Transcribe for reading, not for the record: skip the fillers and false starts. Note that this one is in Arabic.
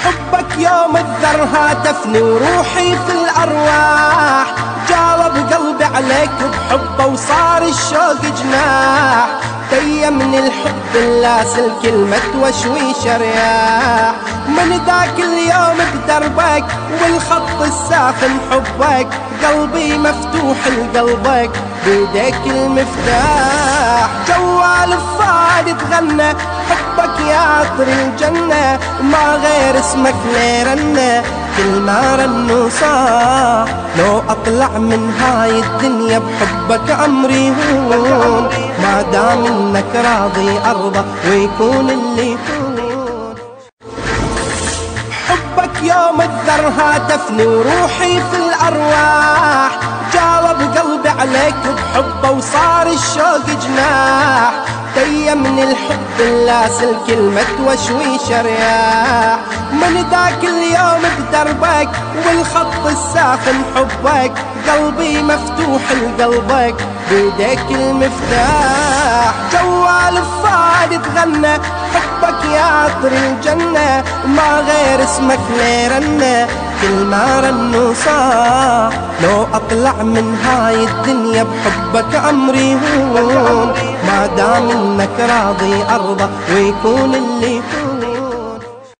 حبك يوم الذر هاتفني وروحي في الأرواح، جالب قلبي عليك بحبه وصار الشوق جناح، تيمني الحب اللاسل كلمة وشويش رياح، من ذاك اليوم بدربك والخط الساخن حبك، قلبي مفتوح لقلبك بيديك المفتاح، جوال فؤادي تغنى حبك يا عطر الجنة، ما غير اسمك ليرنة كل ما رن صاح، لو اطلع من هاي الدنيا بحبك امري هون، ما دام انك راضي ارضى ويكون اللي يكون. حبك يوم الذر هاتفني وروحي في الارواح، جالب قلبي عليك بحبه وصار الشوق جناح، تيمني الحب اللاسل كلمة وشويش رياح، من ذاك اليوم بدربك والخط الساخن حبك، قلبي مفتوح لقلبك بيديك المفتاح، جوال فؤادي تغنى حبك يا عطر الجنة، ما غير اسمك ليرنة كل ما رن صاح، لو اطلع من هاي الدنيا بحبك امري هون، ما دام انك راضي ارضى ويكون اللي يكون.